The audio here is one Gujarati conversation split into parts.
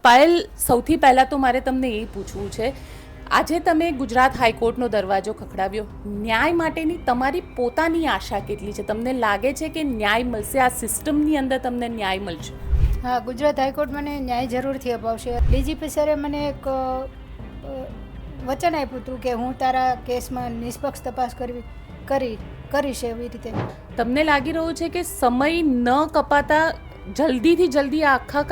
પાયલ, સૌથી પહેલાં તો મારે તમને એ પૂછવું છે, આજે તમે ગુજરાત હાઈકોર્ટનો દરવાજો ખખડાવ્યો, ન્યાય માટેની તમારી પોતાની આશા કેટલી છે? તમને લાગે છે કે ન્યાય મળશે? આ સિસ્ટમની અંદર તમને ન્યાય મળશે? હા, ગુજરાત હાઈકોર્ટ મને ન્યાય જરૂરથી અપાવશે. ડીજીપી સરે મને એક વચન આપ્યું હતું કે હું તારા કેસમાં નિષ્પક્ષ તપાસ કરીશ એવી રીતે. તમને લાગી રહ્યું છે કે સમય ન કપાતા જલ્દીથી જલ્દી આખા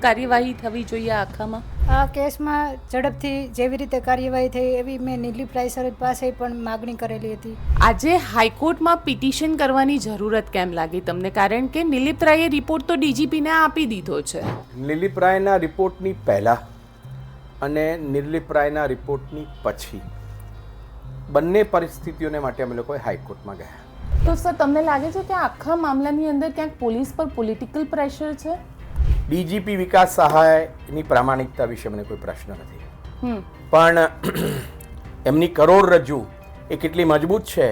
કાર્યવાહી થવી જોઈએ આખામાં? આ કેસમાં ઝડપથી જેવી રીતે કાર્યવાહી થઈ એવી મેં નિલીપ રાય સર પાસે પણ માગણી કરેલી હતી. આજે હાઈકોર્ટમાં પિટિશન કરવાની જરૂરત કેમ લાગી તમને? કારણ કે નિલીપ રાયે રિપોર્ટ તો ડીજીપીને આપી દીધો છે. નિલીપ રાયના રિપોર્ટની પહેલાં અને નિલીપ રાયના રિપોર્ટની પછી બંને પરિસ્થિતિઓને માટે અમે લોકોએ હાઈકોર્ટમાં ગયા. તો સર, તમને લાગે છે કે આખા મામલાની અંદર ક્યાંક પોલીસ પર પોલિટિકલ પ્રેશર છે? ડીજીપી વિકાસ સહાયની પ્રામાણિકતા વિશે મને કોઈ પ્રશ્ન નથી, પણ એમની કરોડરજ્જુ એ કેટલી મજબૂત છે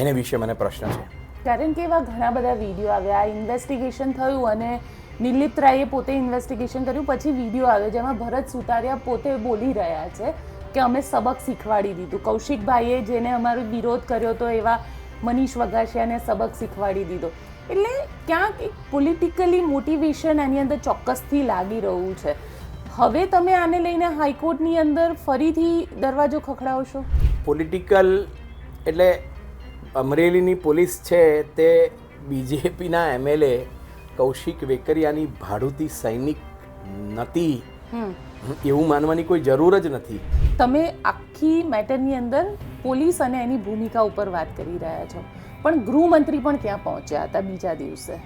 એને વિશે મને પ્રશ્ન છે. કારણ કે એવા ઘણા બધા વિડીયો આવ્યા, આ ઇન્વેસ્ટિગેશન થયું અને નિલીપ રાયે પોતે ઇન્વેસ્ટિગેશન કર્યું, પછી વિડીયો આવ્યો જેમાં ભરત સુતારિયા પોતે બોલી રહ્યા છે કે અમે સબક શીખવાડી દીધું. કૌશિકભાઈએ જેને અમારો વિરોધ કર્યો હતો એવા મનીષ વગાસિયાને સબક શીખવાડી દીધો. એટલે ક્યાંક એક પોલિટિકલી મોટિવેશન એની અંદર ચોક્કસથી લાગી રહ્યું છે. હવે તમે આને લઈને હાઈકોર્ટની અંદર ફરીથી દરવાજો ખખડાવશો? પોલિટિકલ એટલે અમરેલીની પોલીસ છે તે બીજેપીના એમએલએ કૌશિક વેકરિયાની ભાડુતી સૈનિક નથી એવું માનવાની કોઈ જરૂર જ નથી. તમે આખી મેટરની અંદર પોલીસ અને એની ભૂમિકા ઉપર વાત કરી રહ્યા છો, પણ ગૃહમંત્રી પણ ત્યાં પહોંચ્યા હતા બીજા દિવસે.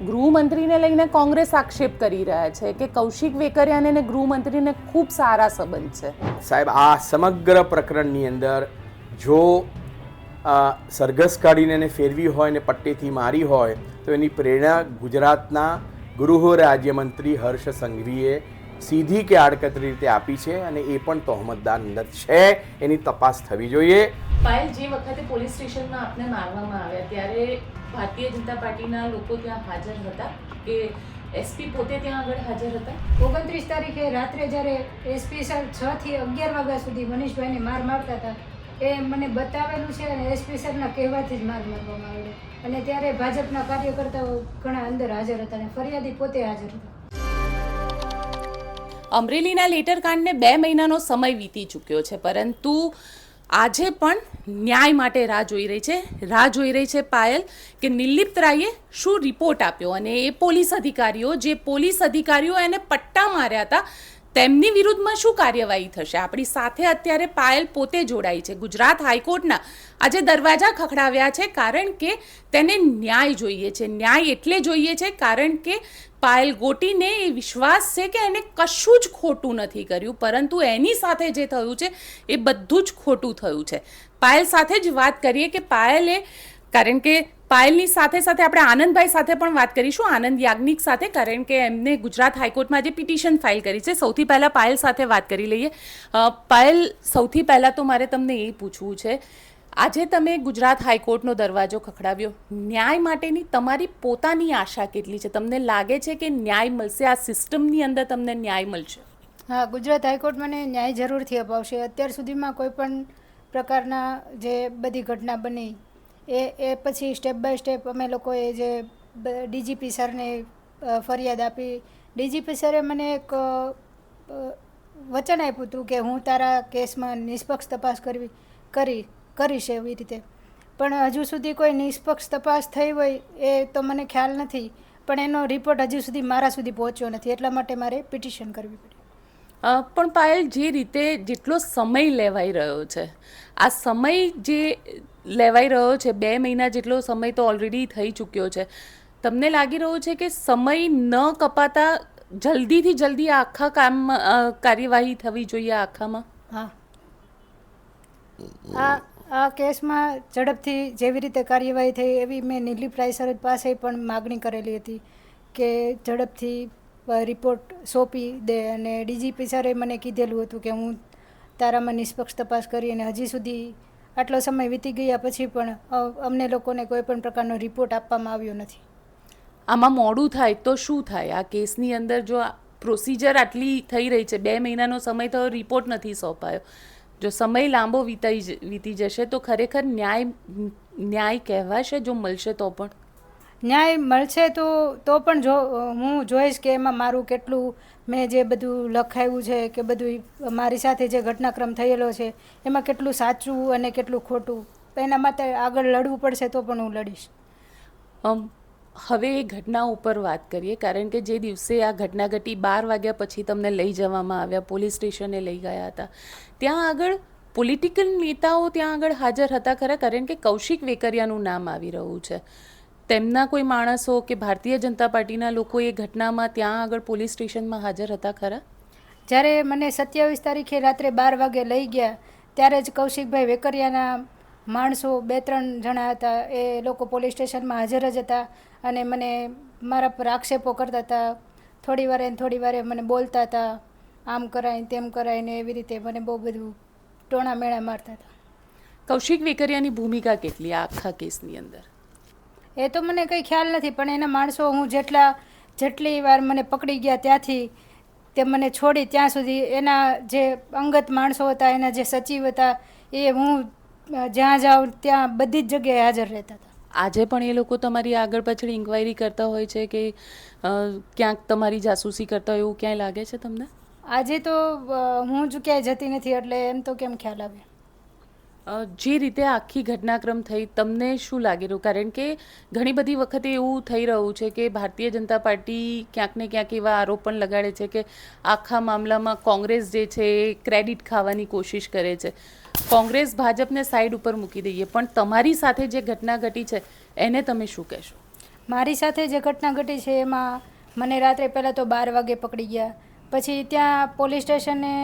ગૃહમંત્રીને લઈને કોંગ્રેસ આક્ષેપ કરી રહ્યા છે કે કૌશિક વેકરિયાને અને ગૃહમંત્રીને ખૂબ સારા સંબંધ છે. સાહેબ, આ સમગ્ર પ્રકરણની અંદર જો સરઘસ કાઢીને એને ફેરવી હોય ને પટ્ટીથી મારી હોય તો એની પ્રેરણા ગુજરાતના ગૃહ રાજ્યમંત્રી હર્ષ સંઘવીએ સીધી કે આડકતરી રીતે આપી છે અને એ પણ તહોમતદાર અંદર છે. એની તપાસ થવી જોઈએ. પાયલ, જે વખતે પોલીસ સ્ટેશનમાં આપને મારવામાં આવ્યા ત્યારે ભારતીય જનતા પાર્ટીના લોકો ત્યાં હાજર હતા કે એસપી પોતે ત્યાં આગળ હાજર હતા? 29 તારીખે રાત્રે જ્યારે એસપી સર 6 થી 11 વાગ્યા સુધી મનીષભાઈને મારતા હતા એ મને બતાવેલું છે અને એસપી સરના કહેવાથી જ મારવામાં આવેલો. અને ત્યારે ભાજપના કાર્યકર્તાઓ ઘણા અંદર હાજર હતા અને ફરિયાદી પોતે હાજર હતા. અમરેલીના લેટરકાંડને 2 મહિનાનો સમય વીતી ચૂક્યો છે, પરંતુ આજે પણ ન્યાય માટે રાહ જોઈ રહી છે પાયલ કે નિલીપ રાયે શું રિપોર્ટ આપ્યો અને એ પોલીસ અધિકારીઓ એને પટ્ટા માર્યા હતા તેમની વિરુદ્ધમાં શું કાર્યવાહી થશે? આપણી સાથે અત્યારે પાયલ પોતે જોડાઈ છે. ગુજરાત હાઈકોર્ટના આજે દરવાજા ખખડાવ્યા છે કારણ કે તેને ન્યાય જોઈએ છે. ન્યાય એટલે જોઈએ છે કારણ કે પાયલ ગોટીને એ વિશ્વાસ છે કે એને કશું જ ખોટું નથી કર્યું, પરંતુ એની સાથે જે થયું છે એ બધું જ ખોટું થયું છે. પાયલ સાથે જ વાત કરીએ કે પાયલે, કારણ કે પાયલની સાથે સાથે આપણે આનંદભાઈ સાથે પણ વાત કરીશું, આનંદ યાજ્ઞિક સાથે, કારણ કે એમને ગુજરાત હાઈકોર્ટમાં જે પિટિશન ફાઇલ કરી છે. સૌથી પહેલાં પાયલ સાથે વાત કરી લઈએ. પાયલ, સૌથી પહેલાં તો મારે તમને એ પૂછવું છે, આજે તમે ગુજરાત હાઈકોર્ટનો દરવાજો ખખડાવ્યો, ન્યાય માટેની તમારી પોતાની આશા કેટલી છે? તમને લાગે છે કે ન્યાય મળશે? આ સિસ્ટમની અંદર તમને ન્યાય મળશે? હા, ગુજરાત હાઈકોર્ટ મને ન્યાય જરૂરથી અપાવશે. અત્યાર સુધીમાં કોઈ પણ પ્રકારના જે બધી ઘટના બની એ પછી સ્ટેપ બાય સ્ટેપ અમે લોકોએ જે ડીજીપી સરને ફરિયાદ આપી, ડીજીપી સરે મને એક વચન આપ્યું હતું કે હું તારા કેસમાં નિષ્પક્ષ તપાસ કરીશ એવી રીતે. પણ હજુ સુધી કોઈ નિષ્પક્ષ તપાસ થઈ હોય એ તો મને ખ્યાલ નથી, પણ એનો રિપોર્ટ હજુ સુધી મારા સુધી પહોંચ્યો નથી, એટલા માટે મારે પિટિશન કરવી પડી. પણ પાયલ, જે રીતે જેટલો સમય લેવાઈ રહ્યો છે, આ સમય જે લેવાઈ રહ્યો છે, 2 મહિના જેટલો સમય તો ઓલરેડી થઈ ચૂક્યો છે, તમને લાગી રહ્યું છે કે સમય ન કપાતા જલ્દીથી જલ્દી આખા કાર્યવાહી થવી જોઈએ આખામાં? હા, આ કેસમાં ઝડપથી જેવી રીતે કાર્યવાહી થઈ એવી મેં નિલીપ રાય સર પાસે પણ માગણી કરેલી હતી કે ઝડપથી રિપોર્ટ સોંપી દે. અને ડીજીપી સરે મને કીધેલું હતું કે હું તારામાં નિષ્પક્ષ તપાસ કરી, અને હજી સુધી આટલો સમય વીતી ગયા પછી પણ અમને લોકોને કોઈ પણ પ્રકારનો રિપોર્ટ આપવામાં આવ્યો નથી. આમાં મોડું થાય તો શું થાય? આ કેસની અંદર જો પ્રોસિજર આટલી થઈ રહી છે, 2 મહિનાનો સમય થયો, રિપોર્ટ નથી સોંપાયો. જો સમય લાંબો વીતી જશે તો ખરેખર ન્યાય કહેવાશે જો મળશે તો પણ? ન્યાય મળશે તો પણ જો હું જોઈશ કે એમાં મારું કેટલું, મેં જે બધું લખાયું છે કે બધું મારી સાથે જે ઘટનાક્રમ થયેલો છે એમાં કેટલું સાચું અને કેટલું ખોટું, એના માટે આગળ લડવું પડશે તો પણ હું લડીશ. હવે એ ઘટના ઉપર વાત કરીએ, કારણ કે જે દિવસે આ ઘટના ઘટી 12 વાગ્યા પછી તમને લઈ જવામાં આવ્યા, પોલીસ સ્ટેશને લઈ ગયા હતા, ત્યાં આગળ પોલિટિકલ નેતાઓ ત્યાં આગળ હાજર હતા ખરા? કારણ કે કૌશિક વેકરિયાનું નામ આવી રહ્યું છે. તેમના કોઈ માણસો કે ભારતીય જનતા પાર્ટીના લોકો એ ઘટનામાં ત્યાં આગળ પોલીસ સ્ટેશનમાં હાજર હતા ખરા? જ્યારે મને 27 તારીખે રાત્રે 12 વાગે લઈ ગયા ત્યારે જ કૌશિકભાઈ વેકરિયાના માણસો 2-3 જણા હતા, એ લોકો પોલીસ સ્ટેશનમાં હાજર જ હતા અને મને મારા પર આક્ષેપો કરતા હતા. થોડી વારે મને બોલતા હતા, આમ કરાય તેમ કરાય ને એવી રીતે મને બહુ બધું ટોણા મેળા મારતા હતા. કૌશિક વેકરિયાની ભૂમિકા કેટલી આ આખા કેસની અંદર? એ તો મને કંઈ ખ્યાલ નથી, પણ એના માણસો હું જેટલી વાર મને પકડી ગયા ત્યાંથી તે મને છોડી ત્યાં સુધી એના જે અંગત માણસો હતા, એના જે સચિવ હતા, એ હું જ્યાં જાઉં ત્યાં બધી જ જગ્યાએ હાજર રહેતા હતા. આજે પણ એ લોકો તમારી આગળ પાછળ ઇન્ક્વાયરી કરતા હોય છે કે ક્યાંક તમારી જાસૂસી કરતા હોય એવું ક્યાંય લાગે છે તમને? આજે તો હું જ ક્યાંય જતી નથી, એટલે એમ તો કેમ ખ્યાલ આવે? જે રીતે આખી ઘટનાક્રમ થઈ તમને શું લાગી રહ્યું? કારણ કે ઘણી બધી વખતે એવું થઈ રહ્યું છે કે ભારતીય જનતા પાર્ટી ક્યાંક ને ક્યાંક એવા આરોપ પણ લગાડે છે કે આખા મામલામાં કોંગ્રેસ જે છે એ ક્રેડિટ ખાવાની કોશિશ કરે છે. કોંગ્રેસ ભાજપને સાઈડ ઉપર મૂકી દઈએ, પણ તમારી સાથે જે ઘટના ઘટી છે એને તમે શું કહેશો? મારી સાથે જે ઘટના ઘટી છે એમાં મને રાત્રે પહેલાં તો 12 વાગે પકડી ગયા, પછી ત્યાં પોલીસ સ્ટેશને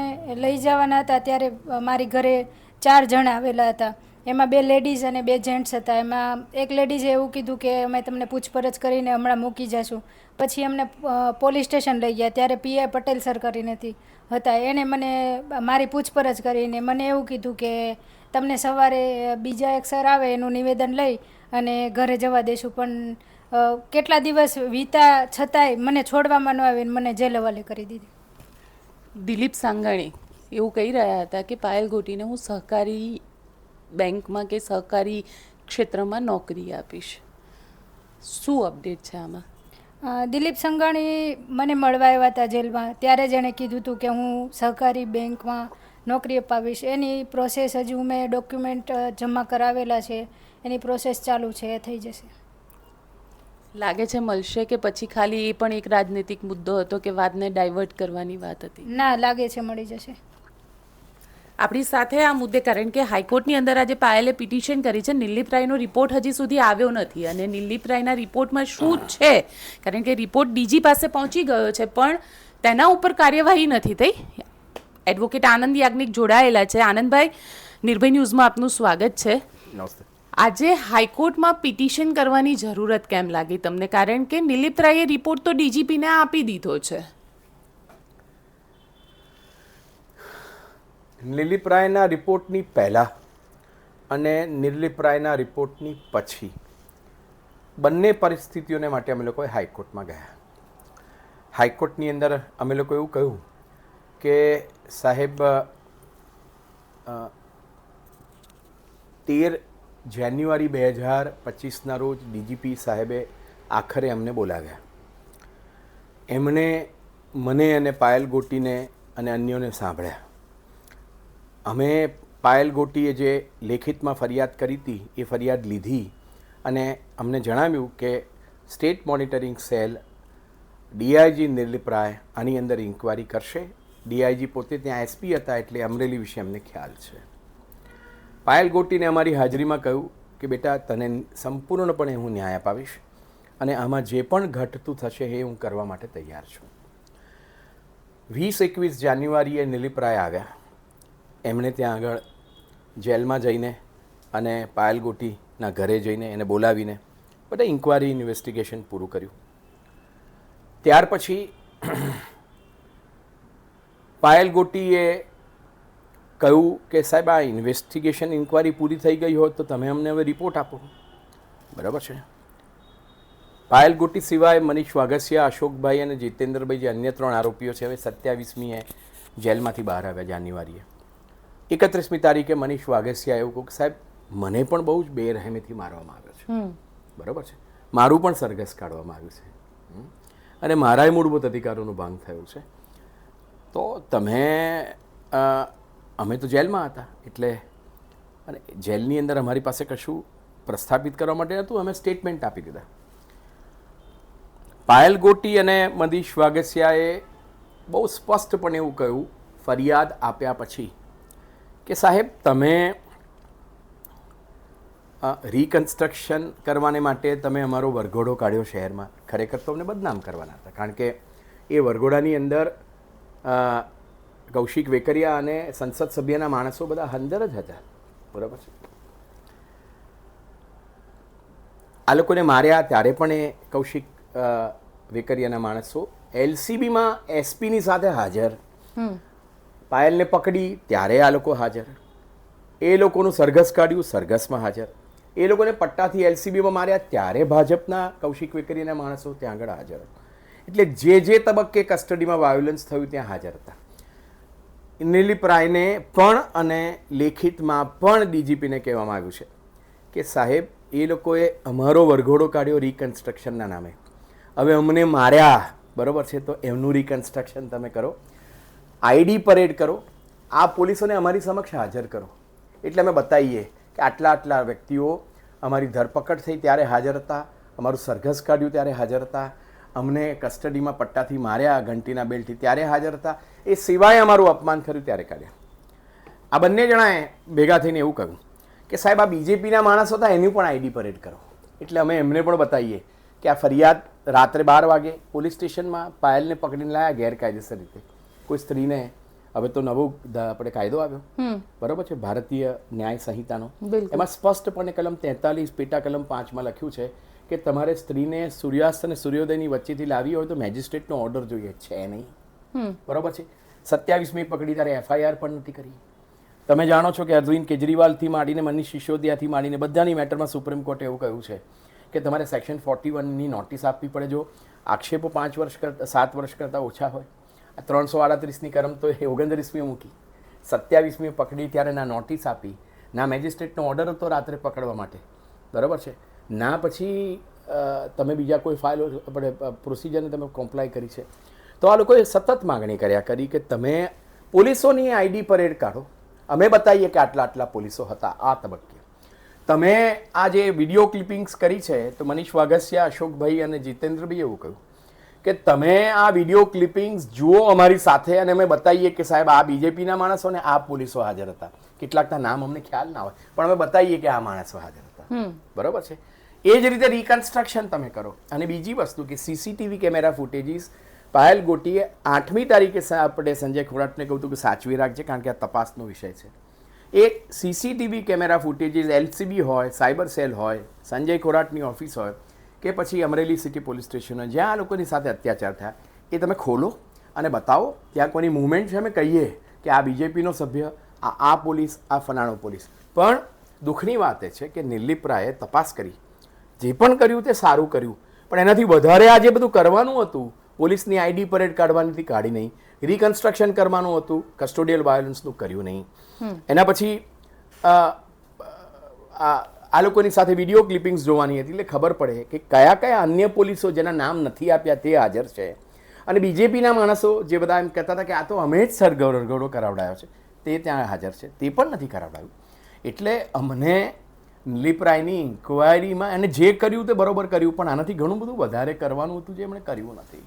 લઈ જવાના હતા ત્યારે મારી ઘરે 4 જણ આવેલા હતા, એમાં 2 લેડીઝ અને 2 જેન્ટ્સ હતા. એમાં એક લેડીઝે એવું કીધું કે અમે તમને પૂછપરછ કરીને હમણાં મૂકી જશું. પછી અમને પોલીસ સ્ટેશન લઈ ગયા ત્યારે પીઆઈ પટેલ સર કરીને હતા, એણે મને મારી પૂછપરછ કરીને મને એવું કીધું કે તમને સવારે બીજા એક સર આવે એનું નિવેદન લઈ અને ઘરે જવા દેશું. પણ કેટલા દિવસ વીતા છતાંય મને છોડવામાં ન આવીને મને જેલ હવાલે કરી દીધી. દિલીપ સાંઘાણી એવું કહી રહ્યા હતા કે પાયલ ગોટીને હું સહકારી બેંકમાં કે સહકારી ક્ષેત્રમાં નોકરી આપીશ. શું અપડેટ છે આમાં? દિલીપ સંઘાણી મને મળવા આવ્યા હતા જેલમાં, ત્યારે જ એણે કીધું હતું કે હું સહકારી બેંકમાં નોકરી અપાવીશ. એની પ્રોસેસ હજુ મેં ડોક્યુમેન્ટ જમા કરાવેલા છે, એની પ્રોસેસ ચાલુ છે, એ થઈ જશે. લાગે છે મળશે કે પછી ખાલી એ પણ એક રાજનૈતિક મુદ્દો હતો કે વાતને ડાયવર્ટ કરવાની વાત હતી? ના, લાગે છે મળી જશે. આપણી સાથે આ મુદ્દે, કારણ કે હાઈકોર્ટની અંદર આજે પાયલે પિટિશન કરી છે, નિર્લિપ રાયનો રિપોર્ટ હજી સુધી આવ્યો નથી અને નિર્લિપ રાયના રિપોર્ટમાં શું છે, કારણ કે રિપોર્ટ ડીજી પાસે પહોંચી ગયો છે પણ તેના ઉપર કાર્યવાહી નથી થઈ. એડવોકેટ આનંદ યાજ્ઞિક જોડાયેલા છે. આનંદભાઈ, નિર્ભય ન્યૂઝમાં આપનું સ્વાગત છે. નમસ્તે. આજે હાઈકોર્ટમાં પિટિશન કરવાની જરૂરત કેમ લાગી તમને? કારણ કે નિર્લિપ રાયે રિપોર્ટ તો ડીજીપીને આપી દીધો છે. નિર્લિપ રાયના રિપોર્ટની પહેલાં અને નિર્લિપ રાયના રિપોર્ટની પછી બંને પરિસ્થિતિઓને માટે અમે લોકોએ હાઈકોર્ટમાં ગયા. હાઈકોર્ટની અંદર અમે લોકો એવું કહ્યું કે સાહેબ 13 જાન્યુઆરી 2025ના રોજ ડીજીપી સાહેબે આખરે અમને બોલાવ્યા. એમણે મને અને પાયલ ગોટીને અને અન્યોને સાંભળ્યા. અમે પાયલ ગોટીએ જે લેખિતમાં ફરિયાદ કરી હતી એ ફરિયાદ લીધી અને અમને જણાવ્યું કે સ્ટેટ મોનિટરિંગ સેલ ડીઆઈજી નિર્લિપ રાય આની અંદર ઇન્ક્વાયરી કરશે. ડીઆઈજી પોતે ત્યાં એસપી હતા એટલે અમરેલી વિશે અમને ખ્યાલ છે. પાયલ ગોટીને અમારી હાજરીમાં કહ્યું કે બેટા તને સંપૂર્ણપણે હું ન્યાય અપાવીશ અને આમાં જે પણ ઘટતું થશે એ હું કરવા માટે તૈયાર છું. 20-21 જાન્યુઆરીએ નિર્લિપ રાય આવ્યા. એમણે ત્યાં આગળ જેલમાં જઈને અને પાયલ ગોટીના ઘરે જઈને એને બોલાવીને બધા ઇન્ક્વાયરી ઇન્વેસ્ટિગેશન પૂરું કર્યું. ત્યાર પછી પાયલ ગોટીએ કહ્યું કે સાહેબ આ ઇન્વેસ્ટિગેશન ઇન્ક્વાયરી પૂરી થઈ ગઈ હોત તો તમે અમને હવે રિપોર્ટ આપો. બરાબર છે. પાયલ ગોટી સિવાય મનીષ વાઘસિયા, અશોકભાઈ અને જીતેન્દ્રભાઈ જે અન્ય 3 આરોપીઓ છે હવે 27મીએ જેલમાંથી બહાર આવ્યા જાન્યુઆરીએ. 31મી તારીખે મનીષ વાઘસિયા એવું કહ્યું કે સાહેબ મને પણ બહુ જ બેરહેમીથી મારવામાં આવ્યો છે, બરાબર છે, મારું પણ સરઘસ કાઢવામાં આવ્યું છે અને મારાય મૂળભૂત અધિકારોનો ભંગ થયો છે. તો તમે અમે તો જેલમાં હતા એટલે અને જેલની અંદર અમારી પાસે કશું પ્રસ્થાપિત કરવા માટે નહોતું, અમે સ્ટેટમેન્ટ આપી દીધા. પાયલ ગોટી અને મનીષ વાઘસિયાએ બહુ સ્પષ્ટપણે એવું કહ્યું ફરિયાદ આપ્યા પછી કે સાહેબ તમે રિકન્સ્ટ્રક્શન કરવાને માટે તમે અમારો વરઘોડો કાઢ્યો શહેરમાં, ખરેખર તો અમને બદનામ કરવાના હતા કારણ કે એ વરઘોડાની અંદર કૌશિક વેકરિયા અને સંસદ સભ્યના માણસો બધા અંદર જ હતા, બરાબર છે. આ લોકોને માર્યા ત્યારે પણ એ કૌશિક વેકરિયાના માણસો એલસીબીમાં એસપીની સાથે હાજર, પાયલને પકડી ત્યારે આ લોકો હાજર, એ લોકોનું સરઘસ કાઢ્યું સરઘસમાં હાજર, એ લોકોને પટ્ટાથી એલસીબીમાં માર્યા ત્યારે ભાજપના કૌશિક વેકરિયાના માણસો ત્યાં આગળ હાજર. એટલે જે તબક્કે કસ્ટડીમાં વાયોલન્સ થયું ત્યાં હાજર હતા. નિલીપ રાયને પણ અને લેખિતમાં પણ ડીજીપીને કહેવામાં આવ્યું છે કે સાહેબ એ લોકોએ અમારો વરઘોડો કાઢ્યો રિકન્સ્ટ્રક્શનના નામે, હવે અમને માર્યા, બરાબર છે, તો એમનું રિકન્સ્ટ્રક્શન તમે કરો, આઈડી પરેડ કરો, આ પોલીસોને અમારી સમક્ષ હાજર કરો એટલે અમે બતાવીએ કે આટલા વ્યક્તિઓ અમારી ધરપકડ થઈ ત્યારે હાજર હતા, અમારું સરઘસ કાઢ્યું ત્યારે હાજર હતા, અમને કસ્ટડીમાં પટ્ટાથી માર્યા ઘંટીના બેલ્ટથી ત્યારે હાજર હતા, એ સિવાય અમારું અપમાન કર્યું ત્યારે કાઢ્યા. આ બંને જણાએ ભેગા થઈને એવું કહ્યું કે સાહેબ આ બીજેપીના માણસો હતા એની પણ આઈડી પરેડ કરો એટલે અમે એમને પણ બતાવીએ કે આ ફરિયાદ રાત્રે 12 વાગે પોલીસ સ્ટેશનમાં પાયલને પકડીને લાયા ગેરકાયદેસર રીતે. કોઈ સ્ત્રીને હવે તો નવો આપણે કાયદો આવ્યો, બરાબર છે, ભારતીય ન્યાય સંહિતાનો, એમાં સ્પષ્ટપણે કલમ 43 પેટા કલમ 5માં લખ્યું છે કે તમારે સ્ત્રીને સૂર્યાસ્ત અને સૂર્યોદયની વચ્ચેથી લાવી હોય તો મેજિસ્ટ્રેટનો ઓર્ડર જોઈએ છે નહીં, બરાબર છે. 27મી પકડી ત્યારે એફઆઈઆર પણ નથી કરી. તમે જાણો છો કે અરવિંદ કેજરીવાલથી માંડીને મનીષ સિસોદિયાથી માંડીને બધાની મેટરમાં સુપ્રીમ કોર્ટે એવું કહ્યું છે કે તમારે સેક્શન 41ની નોટિસ આપવી પડે જો આક્ષેપો 7 વર્ષ કરતાં ઓછા હોય. આ 338ની કલમ તો એ 29મી મૂકી, 27મી પકડી ત્યારે ના નોટિસ આપી, ના મેજિસ્ટ્રેટનો ઓર્ડર હતો રાત્રે પકડવા માટે, બરાબર છે, ના પછી તમે બીજા કોઈ ફાઇલ આપણે પ્રોસિજરને તમે કોમ્પ્લાય કરી છે. તો આ લોકોએ સતત માગણી કરી કે તમે પોલીસોની આઈડી પરેડ કાઢો, અમે બતાવીએ કે આટલા પોલીસો હતા આ તબક્કે. તમે આ જે વિડીયો ક્લિપિંગ્સ કરી છે તો મનીષ વાઘસિયા, અશોકભાઈ અને જીતેન્દ્રભાઈ એવું કહ્યું કે તમે આ વિડીયો ક્લિપિંગ્સ જુઓ અમારી સાથે અને અમે બતાવીએ કે સાહેબ આ બીજેપીના માણસો ને આ પોલીસો હાજર હતા. કેટલાકના નામ અમને ખ્યાલ ના હોય પણ અમે બતાવીએ કે આ માણસો હાજર હતા, બરાબર છે. એ જ રીતે રિકન્સ્ટ્રક્શન તમે કરો. અને બીજી વસ્તુ કે સીસીટીવી કેમેરા ફૂટેજીસ પાયલ ગોટીએ 8મી તારીખે આપણે સંજય ખોરાટને કહ્યું હતું કે સાચવી રાખજે કારણ કે આ તપાસનો વિષય છે. એ સીસીટીવી કેમેરા ફૂટેજીસ એલસીબી હોય, સાયબર સેલ હોય, સંજય ખોરાટની ઓફિસ હોય કે પછી અમરેલી સિટી પોલીસ સ્ટેશન હોય, જ્યાં આ લોકોની સાથે અત્યાચાર થયા એ તમે ખોલો અને બતાવો. ત્યાં કોઈની મૂવમેન્ટ છે અમે કહીએ કે આ બીજેપીનો સભ્ય, આ પોલીસ, આ ફલાણો પોલીસ. પણ દુઃખની વાત એ છે કે નિલીપ રાયે તપાસ કરી, જે પણ કર્યું તે સારું કર્યું, પણ એનાથી વધારે આ જે બધું કરવાનું હતું, પોલીસની આઈડી પરેડ કાઢવાની કાઢી નહીં, રિકન્સ્ટ્રક્શન કરવાનું હતું, કસ્ટોડિયલ વાયોલન્સનું કર્યું નહીં. એના પછી આ લોકોની સાથે વિડીયો ક્લિપિંગ્સ જોવાની હતી એટલે ખબર પડે કે કયા કયા અન્ય પોલીસો જેના નામ નથી આપ્યા તે હાજર છે. અને બીજેપીના માણસો જે બધા એમ કહેતા હતા કે આ તો અમે જ સરગૌરવ કરાવડાયો છે તે ત્યાં હાજર છે, તે પણ નથી કરાવડાવ્યું. એટલે અમને નિલીપ રાયની ઇન્ક્વાયરીમાં એને જે કર્યું તે બરોબર કર્યું, પણ આનાથી ઘણું બધું વધારે કરવાનું હતું જે એમણે કર્યું નથી.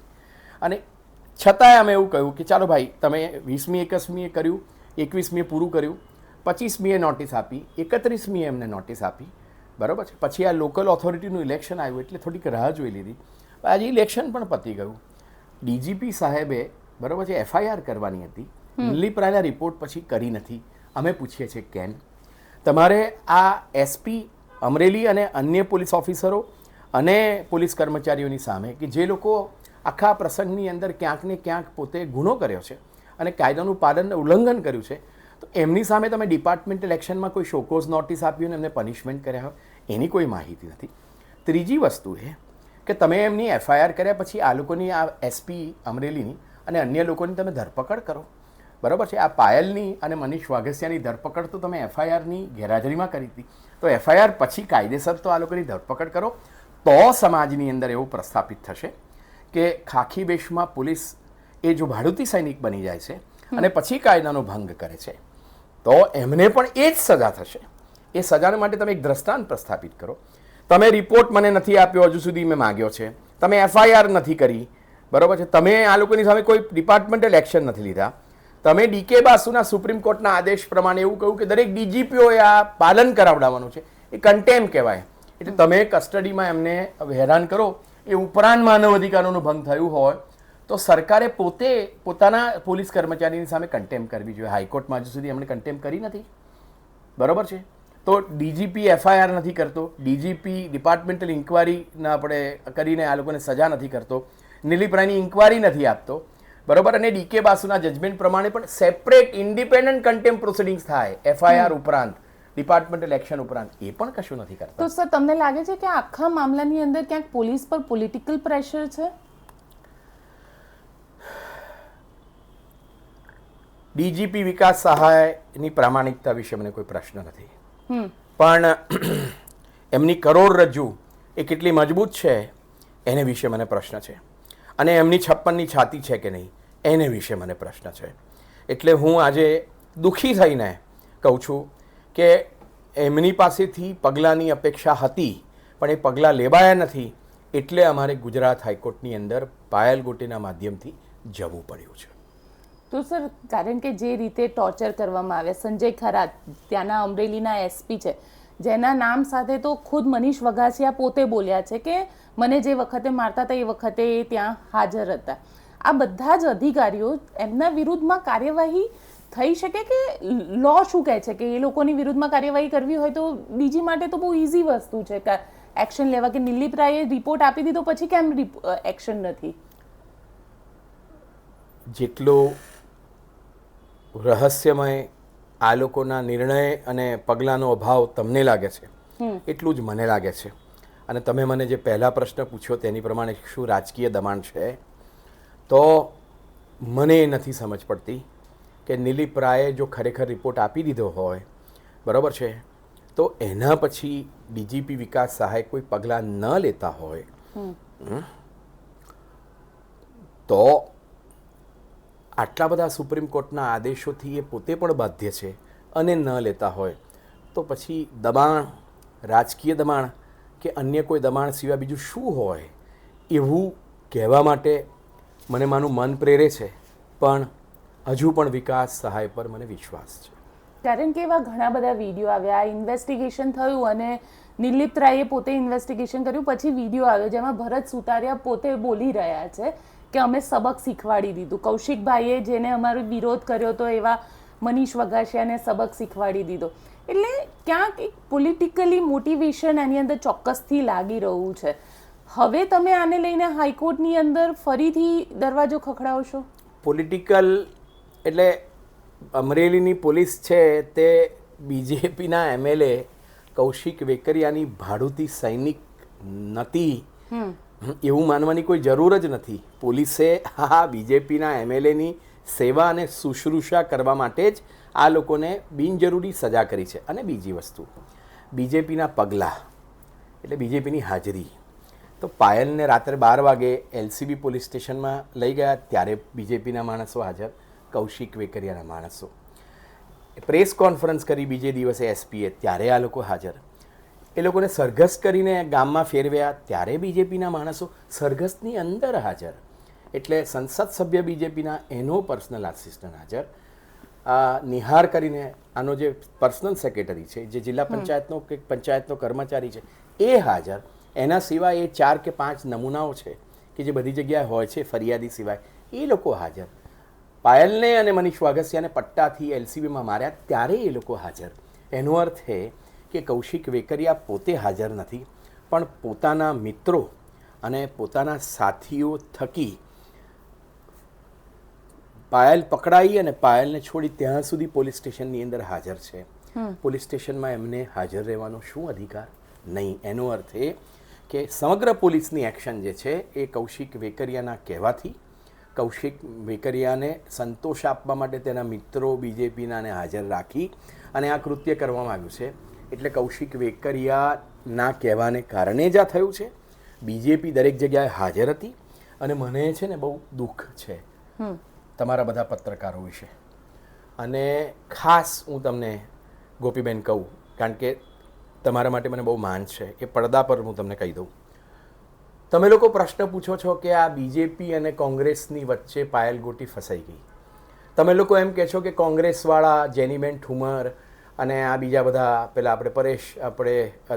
અને છતાંય અમે એવું કહ્યું કે ચાલો ભાઈ તમે 20મી 21મીએ કર્યું, 21મીએ પૂરું કર્યું, 25મીએ નોટિસ આપી, 31મીએ એમને નોટિસ આપી, બરાબર છે. પછી આ લોકલ ઓથોરિટીનું ઇલેક્શન આવ્યું એટલે થોડીક રાહ જોઈ લીધી. આજે ઇલેક્શન પણ પતી ગયું. ડીજીપી સાહેબે, બરાબર છે, એફઆઈઆર કરવાની હતી, નિલીપ રાયના રિપોર્ટ પછી કરી નથી. અમે પૂછીએ છીએ કેમ? તમારે આ એસપી અમરેલી અને અન્ય પોલીસ ઓફિસરો અને પોલીસ કર્મચારીઓની સામે કે જે લોકો આખા પ્રસંગની અંદર ક્યાંક ને ક્યાંક પોતે ગુનો કર્યો છે અને કાયદાનું પાલન ઉલ્લંઘન કર્યું છે, તો એમની સામે તમે ડિપાર્ટમેન્ટલ એક્શનમાં કોઈ શોકોઝ નોટિસ આપી અને એમને પનિશમેન્ટ કર્યા હોય એની કોઈ માહિતી નથી. ત્રીજી વસ્તુ એ કે તમે એમની એફઆઈઆર કર્યા પછી આ લોકોની આ એસપી અમરેલીની અને અન્ય લોકોની તમે ધરપકડ કરો, બરાબર છે. આ પાયલની અને મનીષ વાઘેસિયાની ધરપકડ તો તમે એફઆઈઆરની ગેરહાજરીમાં કરી હતી, તો એફઆઈઆર પછી કાયદેસર તો આ લોકોની ધરપકડ કરો, તો સમાજની અંદર એવું પ્રસ્થાપિત થશે કે ખાખી વેશમાં પોલીસ એ જો ભાડુતી સૈનિક બની જાય છે અને પછી કાયદાનો ભંગ કરે છે, તો એમને પણ એ જ સજા થશે. એ સજાને માટે તમે એક દ્રષ્ટાંત પ્રસ્થાપિત કરો. તમે રિપોર્ટ મને નથી આપ્યો, હજુ સુધી મેં માગ્યો છે, તમે એફઆઈઆર નથી કરી, બરાબર છે, તમે આ લોકોની સામે કોઈ ડિપાર્ટમેન્ટલ એક્શન નથી લીધા, તમે ડીકે બાસુના સુપ્રીમ કોર્ટના આદેશ પ્રમાણે એવું કહ્યું કે દરેક ડીજીપીઓએ આ પાલન કરાવડાવવાનું છે, એ કન્ટેમ કહેવાય. એટલે તમે કસ્ટડીમાં એમને હેરાન કરો, એ ઉપરાંત માનવ અધિકારોનો ભંગ થયું હોય તો સરકારે પોતે પોતાના પોલીસ કર્મચારીની સામે કન્ટેમ કરવી જોઈએ. હાઈકોર્ટમાં હજુ સુધી એમણે કન્ટેમ કરી નથી, બરાબર છે. તો ડીજીપી એફઆઈઆર નથી કરતો, ડીજીપી ડિપાર્ટમેન્ટલ ઇન્કવાયરીના આપણે કરીને આ લોકોને સજા નથી કરતો, નિલીપ રાયની ઇન્કવાયરી નથી આપતો, બરાબર. અને ડીકે બાસુના જજમેન્ટ પ્રમાણે પણ સેપરેટ ઇન્ડિપેન્ડન્ટ કન્ટેમ પ્રોસિડિંગ્સ થાય એફઆઈઆર ઉપરાંત, ડિપાર્ટમેન્ટલ એક્શન ઉપરાંત, એ પણ કશું નથી કરતા. તો સર તમને લાગે છે કે આખા મામલાની અંદર ક્યાંક પોલીસ પર પોલિટિકલ પ્રેશર છે? ડીજીપી વિકાસ સહાયની પ્રામાણિકતા વિશે મને કોઈ પ્રશ્ન નથી, પણ એમની કરોડરજ્જુ એ કેટલી મજબૂત છે એને વિશે મને પ્રશ્ન છે, અને એમની 56ની છાતી છે કે નહીં એને વિશે મને પ્રશ્ન છે. એટલે હું આજે દુઃખી થઈને કહું છું કે એમની પાસેથી પગલાંની અપેક્ષા હતી પણ એ પગલાં લેવાયા નથી, એટલે અમારે ગુજરાત હાઈકોર્ટની અંદર પાયલ ગોટેના માધ્યમથી જવું પડ્યું છે. તો સર, કારણ કે જે રીતે ટોર્ચર કરવામાં આવે, સંજય ખરાત ત્યાંના અમરેલીના એસપી છે, જેના નામ સાથે તો ખુદ મનીષ વઘાસિયા પોતે બોલ્યા છે કે મને જે વખતે મારતા હતા એ વખતે એ ત્યાં હાજર હતા. આ બધા જ અધિકારીઓ, એમના વિરુદ્ધમાં કાર્યવાહી થઈ શકે કે લો શું કહે છે કે એ લોકોની વિરુદ્ધમાં કાર્યવાહી કરવી હોય તો બીજી માટે તો બહુ ઇઝી વસ્તુ છે કે એક્શન લેવા, કે નિલીપ રાયે રિપોર્ટ આપી દીધો પછી કેમ એક્શન નથી? જેટલો રહસ્યમય આ લોકોના નિર્ણય અને પગલાંનો અભાવ તમને લાગે છે એટલું જ મને લાગે છે. અને તમે મને જે પહેલા પ્રશ્ન પૂછ્યો તેની પ્રમાણે શું રાજકીય દબાણ છે, તો મને એ નથી સમજ પડતી કે નિલીપ રાયે જો ખરેખર રિપોર્ટ આપી દીધો હોય, બરાબર છે, તો એના પછી ડીજીપી વિકાસ સહાય કોઈ પગલાં ન લેતા હોય તો આટલા બધા સુપ્રીમ કોર્ટના આદેશોથી એ પોતે પણ બાધ્ય છે અને ન લેતા હોય તો પછી દબાણ, રાજકીય દબાણ કે અન્ય કોઈ દબાણ સિવાય બીજું શું હોય એવું કહેવા માટે મને મારું મન પ્રેરે છે. પણ હજુ પણ વિકાસ સહાય પર મને વિશ્વાસ છે. કારણ કે એવા ઘણા બધા વિડીયો આવ્યા, ઇન્વેસ્ટિગેશન થયું અને નિલીપ રાયે પોતે ઇન્વેસ્ટિગેશન કર્યું, પછી વિડીયો આવ્યો જેમાં ભરત સુતારિયા પોતે બોલી રહ્યા છે કે અમે સબક શીખવાડી દીધું. કૌશિકભાઈએ જેને અમારો વિરોધ કર્યો હતો એવા મનીષ વઘાસિયાને સબક શીખવાડી દીધો. એટલે ક્યાંક એક પોલિટિકલી મોટિવેશન એની અંદર ચોક્કસથી લાગી રહ્યું છે. હવે તમે આને લઈને હાઈકોર્ટની અંદર ફરીથી દરવાજો ખખડાવશો? પોલિટિકલ એટલે અમરેલીની પોલીસ છે તે બીજેપીના એમએલએ કૌશિક વેકરિયાની ભાડુતી સૈનિક નથી એવું માનવાની કોઈ જરૂર જ નથી. પોલીસે હા બીજેપીના એમએલએની સેવા અને શુશ્રૂષા કરવા માટે જ આ લોકોને બિનજરૂરી સજા કરી છે. અને બીજી વસ્તુ, બીજેપીના પગલાં એટલે બીજેપીની હાજરી. તો પાયલને રાત્રે 12 વાગે એલસીબી પોલીસ સ્ટેશનમાં લઈ ગયા ત્યારે બીજેપીના માણસો હાજર, કૌશિક વેકરિયાના માણસો. પ્રેસ કોન્ફરન્સ કરી બીજે દિવસે એસપીએ ત્યારે આ લોકો હાજર. એ લોકોને સરઘસ કરીને ગામમાં ફેરવ્યા ત્યારે બીજેપીના માણસો સરઘસની અંદર હાજર. એટલે સંસદ સભ્ય બીજેપીના એનો પર્સનલ આસિસ્ટન્ટ હાજર. નિહાર કરીને આનો જે પર્સનલ સેક્રેટરી છે, જે જિલ્લા પંચાયતનો કે પંચાયતનો કર્મચારી છે એ હાજર. એના સિવાય એ 4 કે 5 નમૂનાઓ છે કે જે બધી જગ્યાએ હોય છે ફરિયાદી સિવાય, એ લોકો હાજર. પાયલને અને મનીષ વાઘસિયાને પટ્ટાથી એલસીબીમાં માર્યા ત્યારે એ લોકો હાજર. એનો અર્થ એ કે કૌશિક વેકરિયા પોતે હાજર નથી, પણ પોતાના મિત્રો અને પોતાના સાથીઓ થકી પાયલ પકડાઈ અને પાયલને છોડી ત્યાં સુધી પોલીસ સ્ટેશનની અંદર હાજર છે. પોલીસ સ્ટેશનમાં એમને હાજર રહેવાનો શું અધિકાર? નહીં. એનો અર્થ એ કે સમગ્ર પોલીસની એક્શન જે છે એ કૌશિક વેકરિયાના કહેવાથી કૌશિક વેકરિયાને સંતોષ આપવા માટે તેના મિત્રો બીજેપીનાને હાજર રાખી અને આ કૃત્ય કરવામાં આવ્યું છે. એટલે કૌશિક વેકરિયાના કહેવાને કારણે જ આ થયું છે. બીજેપી દરેક જગ્યાએ હાજર હતી અને મને છે ને બહુ દુઃખ છે તમારા બધા પત્રકારો વિશે. અને ખાસ હું તમને ગોપીબેન કહું, કારણ કે તમારા માટે મને બહુ માન છે, એ પડદા પર હું તમને કહી દઉં. તમે લોકો પ્રશ્ન પૂછો છો કે આ બીજેપી અને કોંગ્રેસની વચ્ચે પાયલ ગોટી ફસાઈ ગઈ. તમે લોકો એમ કહે છો કે કોંગ્રેસવાળા જેનીબેન ઠુમર અને આ બીજા બધા પેલા આપણે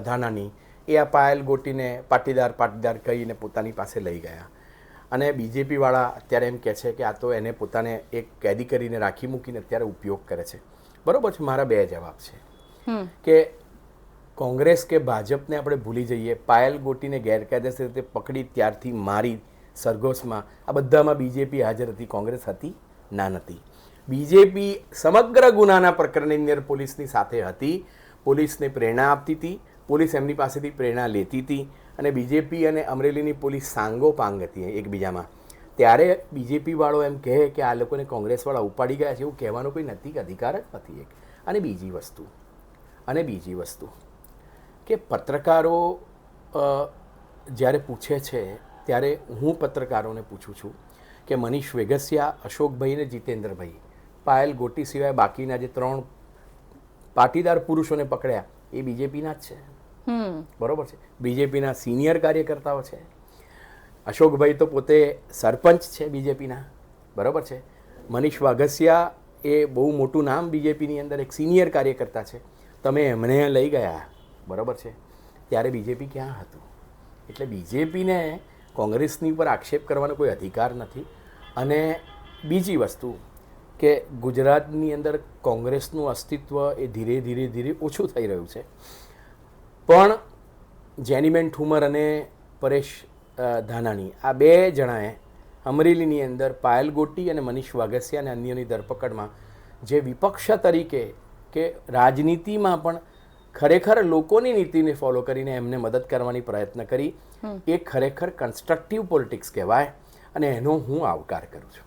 ધાનાની એ આ પાયલ ગોટીને પાટીદાર કહીને પોતાની પાસે લઈ ગયા. અને બીજેપીવાળા અત્યારે એમ કહે છે કે આ તો એને પોતાને એક કેદી કરીને રાખી મૂકીને અત્યારે ઉપયોગ કરે છે. બરાબર છે. મારા બે જવાબ છે કે કોંગ્રેસ કે ભાજપને આપણે ભૂલી જઈએ. પાયલ ગોટીને ગેરકાયદેસર રીતે પકડી ત્યારથી મારી સરઘોસમાં આ બધામાં બીજેપી હાજર હતી, કોંગ્રેસ હતી ના નથી. બીજેપી સમગ્ર ગુનાના પ્રકરણની અંદર પોલીસની સાથે હતી, પોલીસને પ્રેરણા આપતી હતી, પોલીસ એમની પાસેથી પ્રેરણા લેતી હતી અને બીજેપી અને અમરેલીની પોલીસ સાંગોપાંગ હતી એકબીજામાં. ત્યારે બીજેપીવાળો એમ કહે કે આ લોકોને કોંગ્રેસવાળા ઉપાડી ગયા છે એવું કહેવાનો કોઈ નૈતિક અધિકાર જ નથી એક. અને બીજી વસ્તુ કે પત્રકારો જ્યારે પૂછે છે ત્યારે હું પત્રકારોને પૂછું છું કે મનીષ વેગસિયા, અશોકભાઈ ને જીતેન્દ્રભાઈ, પાયલ ગોટી સિવાય બાકીના જે 3 પાટીદાર પુરુષોને પકડ્યા એ બીજેપીના જ છે. બરોબર છે. બીજેપીના સિનિયર કાર્યકર્તાઓ છે. અશોકભાઈ તો પોતે સરપંચ છે બીજેપીના. બરાબર છે. મનીષ વાઘસિયા એ બહુ મોટું નામ બીજેપીની અંદર એક સિનિયર કાર્યકર્તા છે. તમે એમને લઈ ગયા. બરાબર છે. ત્યારે બીજેપી ક્યાં હતું? એટલે બીજેપીને કોંગ્રેસની ઉપર આક્ષેપ કરવાનો કોઈ અધિકાર નથી. અને બીજી વસ્તુ કે ગુજરાતની અંદર કોંગ્રેસનું અસ્તિત્વ એ ધીરે ધીરે ઓછું થઈ રહ્યું છે. પણ જેનીબેન ઠુમર અને પરેશ ધાનાણી આ 2 જણાએ અમરેલીની અંદર પાયલ ગોટી અને મનીષ વાઘસિયા અને અન્યની ધરપકડમાં જે વિપક્ષ તરીકે કે રાજનીતિમાં પણ ખરેખર લોકોની નીતિને ફોલો કરીને એમને મદદ કરવાની પ્રયત્ન કરી, એ ખરેખર કન્સ્ટ્રક્ટિવ પોલિટિક્સ કહેવાય અને એનો હું આવકાર કરું છું.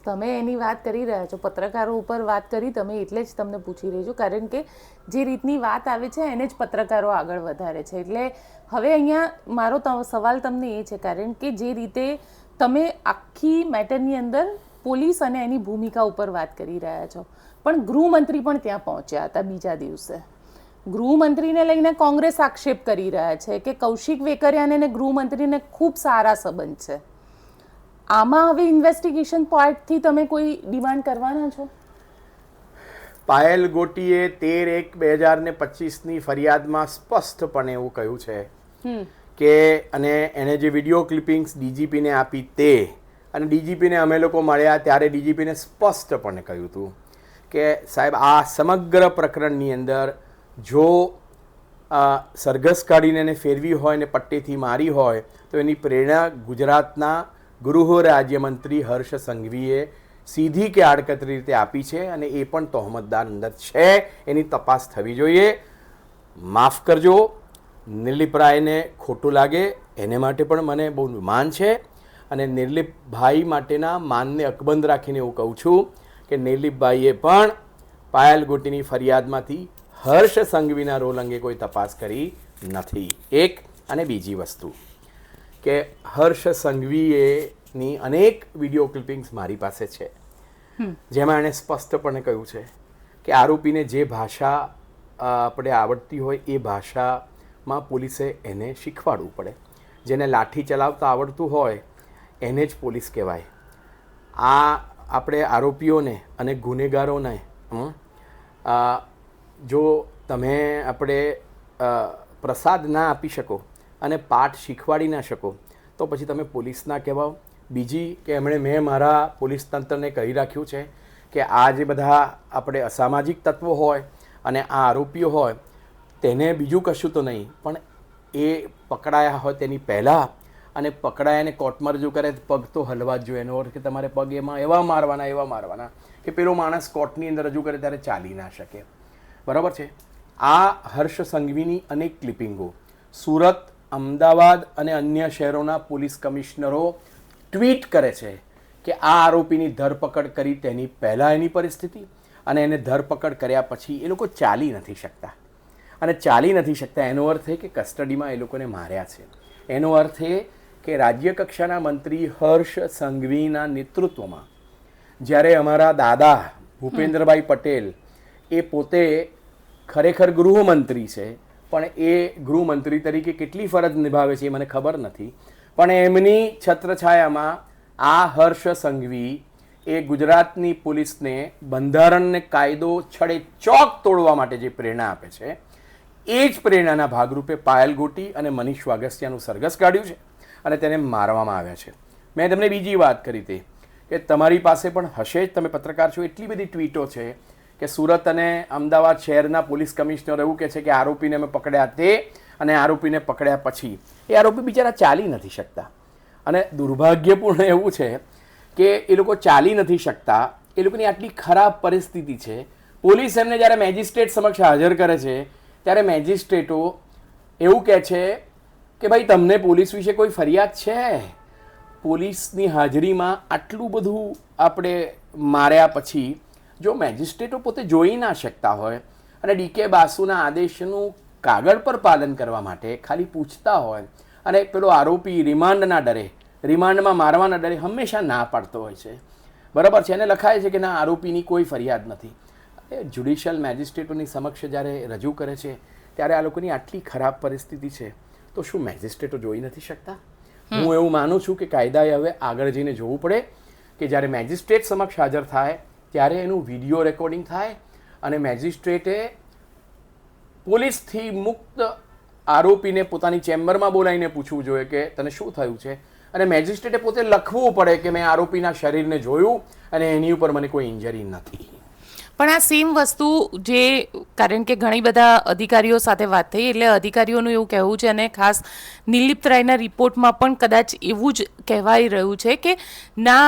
તમે એની વાત કરી રહ્યા છો, પત્રકારો ઉપર વાત કરી તમે, એટલે જ તમને પૂછી રહી છું, કારણ કે જે રીતની વાત આવે છે એને જ પત્રકારો આગળ વધારે છે. એટલે હવે અહીંયા મારો સવાલ તમને એ છે, કારણ કે જે રીતે તમે આખી મેટરની અંદર પોલીસ અને એની ભૂમિકા ઉપર વાત કરી રહ્યા છો, પણ ગૃહમંત્રી પણ ત્યાં પહોંચ્યા હતા બીજા દિવસે. ગૃહમંત્રીને લઈને કોંગ્રેસ આક્ષેપ કરી રહ્યા છે કે કૌશિક વેકરિયાને અને ગૃહમંત્રીને ખૂબ સારા સંબંધ છે. આમાં હવે ઇન્વેસ્ટિગેશન પાર્ટથી તમે કોઈ ડિમાન્ડ કરવાના છો? પાયલ ગોટીએ 13/1/2025ની ફરિયાદમાં સ્પષ્ટપણે એવું કહ્યું છે કે અને એને જે વિડીયો ક્લિપિંગ્સ ડીજીપીને આપી તે અને ડીજીપીને અમે લોકો મળ્યા ત્યારે ડીજીપીને સ્પષ્ટપણે કહ્યું હતું કે સાહેબ આ સમગ્ર પ્રકરણની અંદર જો સરઘસ કાઢીને એને ફેરવી હોય ને પટ્ટીથી મારી હોય તો એની પ્રેરણા ગુજરાતના ગૃહ રાજ્યમંત્રી હર્ષ સંઘવીએ સીધી કે આડકતરી રીતે આપી છે અને એ પણ તહોમતદાર અંદર છે. એની તપાસ થવી જોઈએ. માફ કરજો, નિર્લિપ રાયને ખોટું લાગે એને માટે પણ મને બહુ માન છે અને નિર્લિપભાઈ માટેના માનને અકબંધ રાખીને એવું કહું છું કે નિર્લિપભાઈએ પણ પાયલ ગોટીની ફરિયાદમાંથી હર્ષ સંઘવીના રોલ અંગે કોઈ તપાસ કરી નથી. એક. અને બીજી વસ્તુ કે હર્ષ સંઘવીની અનેક વિડીયો ક્લિપિંગ્સ મારી પાસે છે જેમાં એણે સ્પષ્ટપણે કહ્યું છે કે આરોપીને જે ભાષા આપણે આવડતી હોય એ ભાષામાં પોલીસે એને શીખવાડવું પડે. જેને લાઠી ચલાવતા આવડતું હોય એને જ પોલીસ કહેવાય. આ આપણે આરોપીઓને અને ગુનેગારોને જો તમે આપણે પ્રસાદ ના આપી શકો અને પાઠ શીખવાડી ના શકો તો પછી તમે પોલીસ ના કહેવાઓ. બીજી કે મેં મારા પોલીસ તંત્રને કહી રાખ્યું છે કે આ જે બધા આપણે અસામાજિક તત્વો હોય અને આ આરોપીઓ હોય તેને બીજું કશું તો નહીં પણ એ પકડાયા હોય તેની પહેલાં અને પકડાયાને કોર્ટમાં રજૂ કરે પગ તો હલવા જ જોઈએ. એનો અર્થ કે તમારે પગ એમાં એવા મારવાના કે પેલો માણસ કોર્ટની અંદર રજૂ કરે ત્યારે ચાલી ના શકે. બરાબર છે. આ હર્ષ સંઘવીની અનેક ક્લિપિંગો સુરત અમદાવાદ અને અન્ય શહેરોના પોલીસ કમિશનરો ટ્વીટ કરે છે કે આ આરોપીની ધરપકડ કરી તેની પહેલાં એની પરિસ્થિતિ અને એને ધરપકડ કર્યા પછી એ લોકો ચાલી નથી શકતા. અને ચાલી નથી શકતા એનો અર્થ એ કે કસ્ટડીમાં એ લોકોને માર્યા છે. એનો અર્થ એ કે રાજ્ય કક્ષાના મંત્રી હર્ષ સંઘવીના નેતૃત્વમાં જ્યારે અમારા દાદા ભૂપેન્દ્રભાઈ પટેલ એ પોતે ખરેખર ગૃહમંત્રી છે, પણ એ ગૃહમંત્રી તરીકે કેટલી ફરજ નિભાવે છે એ મને ખબર નથી, પણ એમની છત્રછાયામાં આ હર્ષ સંઘવી એ ગુજરાતની પોલીસને બંધારણને કાયદો છડે ચોક તોડવા માટે જે પ્રેરણા આપે છે એ જ પ્રેરણાના ભાગરૂપે પાયલ ગોટી અને મનીષ વાગસિયાનું સરઘસ કાઢ્યું છે અને તેને મારવામાં આવ્યા છે. મેં તમને બીજી વાત કરી હતી કે તમારી પાસે પણ હશે જ, તમે પત્રકાર છો, એટલી બધી ટ્વીટો છે કે સુરત અને અમદાવાદ શહેરના પોલીસ કમિશનર એવું કહે છે કે આરોપીને અમે પકડ્યા તે અને આરોપીને પકડ્યા પછી એ આરોપી બિચારા ચાલી નથી શકતા. અને દુર્ભાગ્યપૂર્ણ એવું છે કે એ લોકો ચાલી નથી શકતા, એ લોકોની આટલી ખરાબ પરિસ્થિતિ છે. પોલીસ એમને જ્યારે મેજિસ્ટ્રેટ સમક્ષ હાજર કરે છે ત્યારે મેજિસ્ટ્રેટો એવું કહે છે કે ભાઈ તમને પોલીસ વિશે કોઈ ફરિયાદ છે? પોલીસની હાજરીમાં આટલું બધું આપણે માર્યા પછી જો મેજિસ્ટ્રેટો પોતે જોઈ ના શકતા હોય અને ડીકે બાસુના આદેશનું કાગળ પર પાલન કરવા માટે ખાલી પૂછતા હોય અને પેલો આરોપી રિમાન્ડના ડરે, રિમાન્ડમાં મારવાના ડરે હંમેશા ના પાડતો હોય છે, બરાબર છે, એને લખાય છે કે ના આરોપીની કોઈ ફરિયાદ નથી. જ્યુડિશિયલ મેજિસ્ટ્રેટોની સમક્ષ જ્યારે રજૂ કરે છે ત્યારે આ લોકોની આટલી ખરાબ પરિસ્થિતિ છે તો શું મેજિસ્ટ્રેટો જોઈ નથી શકતા? હું એવું માનું છું કે કાયદાએ હવે આગળ જઈને જોવું પડે કે જ્યારે મેજિસ્ટ્રેટ સમક્ષ હાજર થાય ત્યારે એનું વિડીયો રેકોર્ડિંગ થાય અને મેજિસ્ટ્રેટે પોલીસથી મુક્ત આરોપીને પોતાની ચેમ્બરમાં બોલાવીને પૂછવું જોઈએ કે તને શું થયું છે, અને મેજિસ્ટ્રેટે પોતે લખવું પડે કે મેં આરોપીના શરીરને જોયું અને એની ઉપર મને કોઈ ઇન્જરી નથી. પણ આ સેમ વસ્તુ જે, કારણ કે ઘણી બધા અધિકારીઓ સાથે વાત થઈ એટલે અધિકારીઓનું એવું કહેવું છે અને ખાસ નિર્લિપ્ત રાયના રિપોર્ટમાં પણ કદાચ એવું જ કહેવાઈ રહ્યું છે કે ના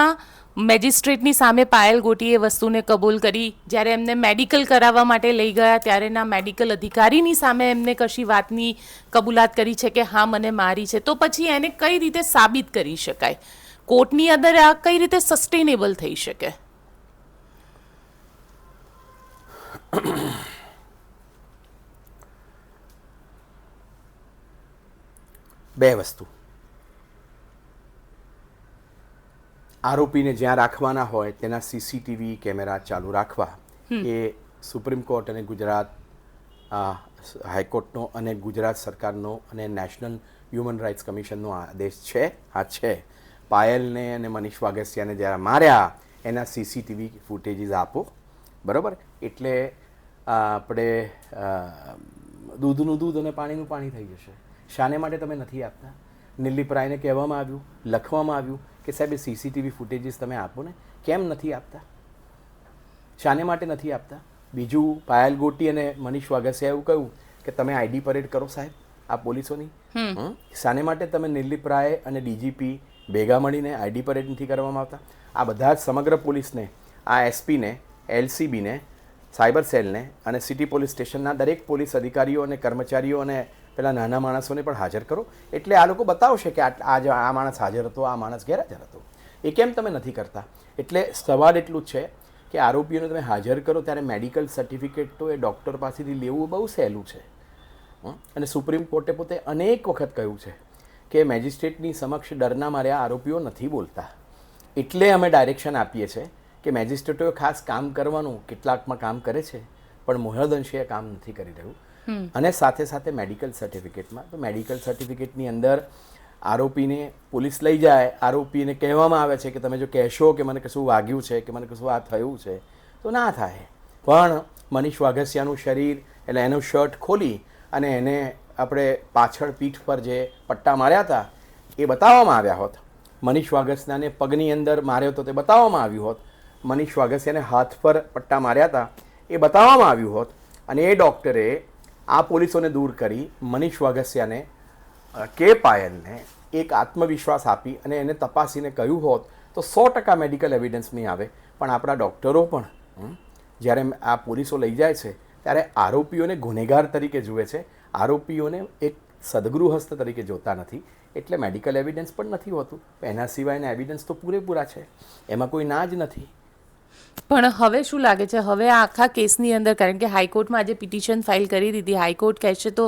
મેજિસ્ટ્રેટની સામે પાયલ ગોટીએ વસ્તુને કબૂલ કરી, જ્યારે એમને મેડિકલ કરાવવા માટે લઈ ગયા ત્યારે ના મેડિકલ અધિકારીની સામે એમને કશી વાતની કબૂલાત કરી છે કે હા મને મારી છે, તો પછી એને કઈ રીતે સાબિત કરી શકાય? કોર્ટની અંદર આ કઈ રીતે સસ્ટેનેબલ થઈ શકે? બે વસ્તુ, આરોપીને જ્યાં રાખવાના હોય તેના સીસીટીવી કેમેરા ચાલુ રાખવા એ સુપ્રીમ કોર્ટ અને ગુજરાત હાઈકોર્ટનો અને ગુજરાત સરકારનો અને નેશનલ હ્યુમન રાઇટ્સ કમિશનનો આદેશ છે. હા છે. પાયલને અને મનીષ વાગસિયાને જ્યારે માર્યા એના સીસીટીવી ફૂટેજીસ આપો, બરાબર? એટલે આપણે દૂધનું દૂધ અને પાણીનું પાણી થઈ જશે. શાને માટે તમે નથી આપતા? નિર્લિપ્ત રાયને કહેવામાં આવ્યું, લખવામાં આવ્યું કે સાહેબ એ સીસીટીવી ફૂટેજીસ તમે આપો ને, કેમ નથી આપતા? શાને માટે નથી આપતા? બીજું, પાયલ ગોટી અને મનીષ વાગસિયા એવું કહ્યું કે તમે આઈડી પરેડ કરો સાહેબ આ પોલીસોની. શાને માટે તમે નિર્લિપ્ત રાય અને ડીજીપી ભેગા મળીને આઈડી પરેડ નથી કરવામાં આવતા? આ બધા જ સમગ્ર પોલીસને, આ એસપીને, એલસીબીને, સાયબર સેલને અને સિટી પોલીસ સ્ટેશનના દરેક પોલીસ અધિકારીઓ અને કર્મચારીઓ અને પેલા નાના માણસોને પણ હાજર કરો, એટલે આ લોકો બતાવશે કે આ માણસ હાજર હતો, આ માણસ ગેરહાજર હતો. એ કેમ તમે નથી કરતા? એટલે સવાલ એટલું જ છે કે આરોપીઓને તમે હાજર કરો ત્યારે મેડિકલ સર્ટિફિકેટ તો એ ડૉક્ટર પાસેથી લેવું બહુ સહેલું છે. અને સુપ્રીમ કોર્ટે પોતે અનેક વખત કહ્યું છે કે મેજિસ્ટ્રેટની સમક્ષ ડરના માર્યા આરોપીઓ નથી બોલતા. એટલે અમે ડાયરેક્શન આપીએ છીએ કે મેજિસ્ટ્રેટોએ ખાસ કામ કરવાનું, કેટલાકમાં કામ કરે છે પણ મહદઅંશે એ કામ નથી કરી રહ્યું. અને સાથે સાથે મેડિકલ સર્ટિફિકેટમાં, તો મેડિકલ સર્ટિફિકેટની અંદર આરોપીને પોલીસ લઈ જાય, આરોપીને કહેવામાં આવે છે કે તમે જો કહેશો કે મને કશું વાગ્યું છે કે મને કશું આ થયું છે તો ના થાય. પણ મનીષ વાગસિયાનું શરીર એટલે એનું શર્ટ ખોલી અને એને આપણે પાછળ પીઠ પર જે પટ્ટા માર્યા હતા એ બતાવવામાં આવ્યા હોત, મનીષ વાગસિયાને પગની અંદર માર્યો હતો તે બતાવવામાં આવ્યું હોત, મનીષ વાગસિયાને હાથ પર પટ્ટા માર્યા હતા એ બતાવવામાં આવ્યું હોત, અને એ ડૉક્ટરે આ પોલીસોને દૂર કરી મનીષ વાગસિયાને કે પાયલને એક આત્મવિશ્વાસ આપી અને એને તપાસીને કહ્યું હોત તો 100% મેડિકલ એવિડન્સ નહીં આવે. પણ આપણા ડૉક્ટરો પણ જ્યારે આ પોલીસો લઈ જાય છે ત્યારે આરોપીઓને ગુનેગાર તરીકે જુએ છે, આરોપીઓને એક સદગૃહસ્થ તરીકે જોતા નથી, એટલે મેડિકલ એવિડન્સ પણ નથી હોતું. એના સિવાયના એવિડન્સ તો પૂરેપૂરા છે, એમાં કોઈ ના જ નથી. પણ હવે શું લાગે છે, હવે આ આખા કેસની અંદર, કારણ કે હાઈકોર્ટમાં આજે પિટિશન ફાઇલ કરી દીધી, હાઈકોર્ટ કહેશે તો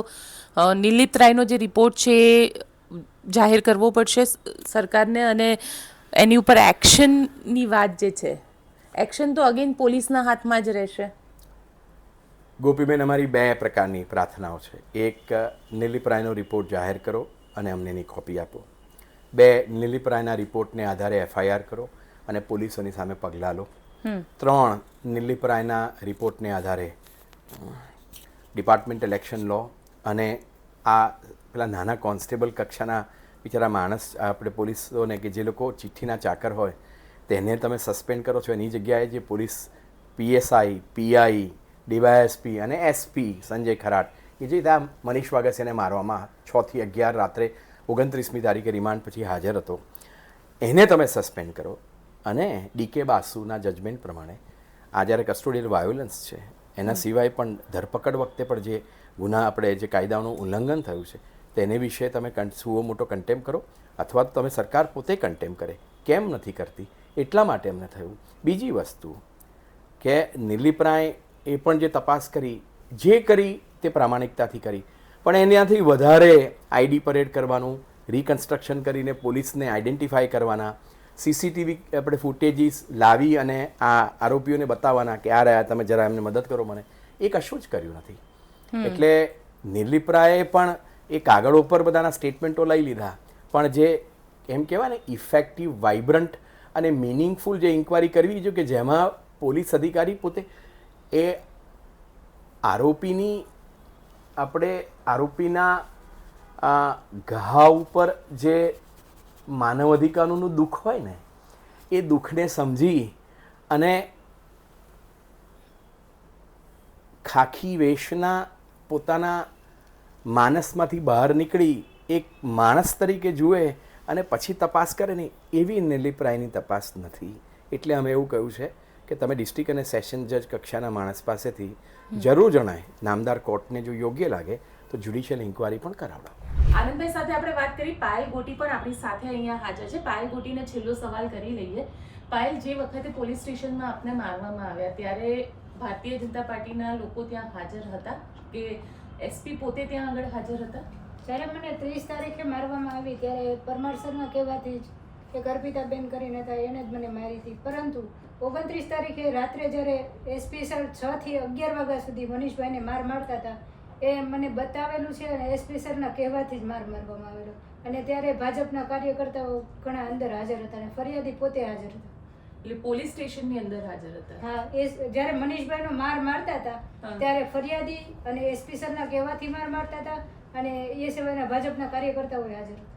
નિલિપ્ત રાયનો જે રિપોર્ટ છે એ જાહેર કરવો પડશે સરકારને, અને એની ઉપર એક્શનની વાત જે છે, એક્શન તો અગેન પોલીસના હાથમાં જ રહેશે. ગોપીબેન, અમારી 2 પ્રકારની પ્રાર્થનાઓ છે. એક, નિલિપ્ત રાયનો રિપોર્ટ જાહેર કરો અને અમને એની કોપી આપો. 2, નિલિપ્ત રાયના રિપોર્ટને આધારે FIR કરો અને પોલીસોની સામે પગલાં લો. 3, નિલિપ્ત રાયના રિપોર્ટને આધારે ડિપાર્ટમેન્ટલ એક્શન લો અને આ પેલા નાના કોન્સ્ટેબલ કક્ષાના બિચારા માણસ, આપણે પોલીસોને કે જે લોકો ચિઠ્ઠીના ચાકર હોય તેને તમે સસ્પેન્ડ કરો છો, એની જગ્યાએ જે પોલીસ PSI, PI, DYSP અને SP સંજય ખરાટ, કે જે ત્યાં મનીષ વાગસિયાને મારવામાં 6 થી 11 રાત્રે 29મી તારીખે રિમાન્ડ પછી હાજર હતો, એને તમે સસ્પેન્ડ કરો. અને DK બાસુના જજમેન્ટ પ્રમાણે આ જ્યારે કસ્ટોડિયલ વાયોલન્સ છે એના સિવાય પણ ધરપકડ વખતે પણ જે ગુના, આપણે જે કાયદાઓનું ઉલ્લંઘન થયું છે તેને વિશે તમે સુઓ મોટો કન્ટેમ કરો, અથવા તો તમે સરકાર પોતે કન્ટેમ કરે. કેમ નથી કરતી? એટલા માટે અમને થયું. બીજી વસ્તુ કે નિલિપ્ત રાય એ પણ જે તપાસ કરી, જે કરી તે પ્રામાણિકતાથી કરી, પણ એનાથી વધારે ID પરેડ કરવાનું, રિકન્સ્ટ્રક્શન કરીને પોલીસને આઈડેન્ટિફાય કરવાના, CCTV આપણે ફૂટેજીસ લાવી અને આ આરોપીઓને બતાવવાના કે આ રહ્યા, તમે જરા એમને મદદ કરો મને, એ કશું જ કર્યું નથી. એટલે નિલિપ્ત રાયે પણ એ કાગળ ઉપર બધાના સ્ટેટમેન્ટો લઈ લીધા, પણ જે એમ કહેવાય ને ઇફેક્ટિવ, વાઇબ્રન્ટ અને મિનિંગફુલ જે ઇન્ક્વાયરી કરવી જોઈએ, કે જેમાં પોલીસ અધિકારી પોતે એ આરોપીના ઘા ઉપર જે માનવ અધિકારોનું દુઃખ હોય ને, એ દુઃખને સમજી અને ખાખી વેશના પોતાના માનસમાંથી બહાર નીકળી એક માણસ તરીકે જુએ અને પછી તપાસ કરે ને, એવી નિલિપ્ત રાયની તપાસ નથી. એટલે અમે એવું કહ્યું છે કે તમે ડિસ્ટ્રિક્ટ અને સેશન જજ કક્ષાના માણસ પાસેથી જરૂર જણાય, નામદાર કોર્ટને જો યોગ્ય લાગે તો જ્યુડિશિયલ ઇન્ક્વાયરી પણ કરાવડાવો. આનંદભાઈ સાથે આપણે વાત કરી, પાયલ ગોટી પણ આપણી સાથે અહીંયા હાજર છે. પાયલ ગોટીને છેલ્લો સવાલ કરી લઈએ. પાયલ, જે વખતે પોલીસ સ્ટેશનમાં આપને મારવામાં આવ્યા ત્યારે ભારતીય જનતા પાર્ટીના લોકો ત્યાં હાજર હતા કે SP પોતે ત્યાં આગળ હાજર હતા? જ્યારે મને 30 તારીખે મારવામાં આવી ત્યારે પરમાર સરના કહેવાથી જ એક અર્પિતાબેન કરીને હતા, એને જ મને મારી હતી. પરંતુ 29 તારીખે રાત્રે જ્યારે SP સર 6 થી 11 વાગ્યા સુધી મનીષભાઈને મારતા હતા, એ મને બતાવેલું છે અને SP સરના કહેવાથી જ મારવામાં આવેલો. અને ત્યારે ભાજપના કાર્યકર્તાઓ ઘણા અંદર હાજર હતા અને ફરિયાદી પોતે હાજર હતા. એટલે પોલીસ સ્ટેશનની અંદર હાજર હતા? હા, એ જ્યારે મનીષભાઈનો મારતા હતા ત્યારે ફરિયાદી અને SP સરના કહેવાથી મારતા હતા અને એ સિવાયના ભાજપના કાર્યકર્તાઓ હાજર હતા.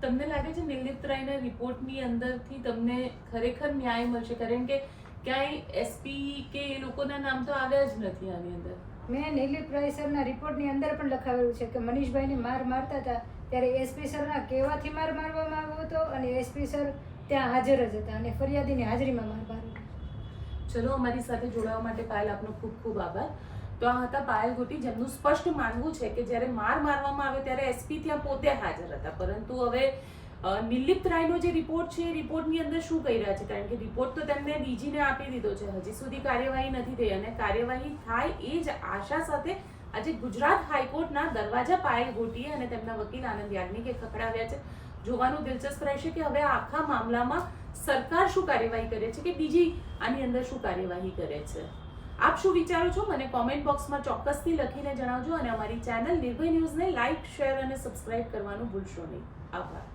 તમને લાગે છે નિલિપ્ત રાયના રિપોર્ટની અંદરથી તમને ખરેખર ન્યાય મળશે? કારણ કે ક્યાંય SP કે એ લોકોના નામ તો આવ્યા જ નથી આની અંદર. મેં નિલિપ્ત રાય સરના રિપોર્ટની અંદર પણ લખાવેલું છે કે મનીષભાઈને મારતા હતા ત્યારે SP સરના કહેવાથી મારવામાં આવ્યો હતો અને SP સર ત્યાં હાજર જ હતા અને ફરિયાદીની હાજરીમાં મારવામાં. ચલો, અમારી સાથે જોડાવા માટે પાયલ આપનો ખૂબ ખૂબ આભાર. તો આ હતા પાયલ ગોટી, જેમનું સ્પષ્ટ માનવું છે કે જ્યારે મારવામાં આવે ત્યારે SP ત્યાં પોતે હાજર હતા, પરંતુ હવે નિલિપ્ત રાયનો જે રિપોર્ટ છે એ રિપોર્ટની અંદર શું કહી રહ્યા છે? કારણ કે રિપોર્ટ તો તેમને DGને આપી દીધો છે, હજી સુધી કાર્યવાહી નથી થઈ અને કાર્યવાહી થાય એ જ આશા સાથે આજે ગુજરાત હાઈકોર્ટના દરવાજા પાયલ ગોટીએ અને તેમના વકીલ આનંદ યાજ્ઞિકે ખખડાવ્યા છે. જોવાનું દિલચસ્પ રહેશે કે હવે આખા મામલામાં સરકાર શું કાર્યવાહી કરે છે કે DG આની અંદર શું કાર્યવાહી કરે છે. આપ શું વિચારો છો? મને કોમેન્ટ બોક્સમાં ચોક્કસથી લખીને જણાવજો અને અમારી ચેનલ નિર્ભય ન્યૂઝને લાઇક, શેર અને સબસ્ક્રાઇબ કરવાનું ભૂલશો નહીં. આભાર.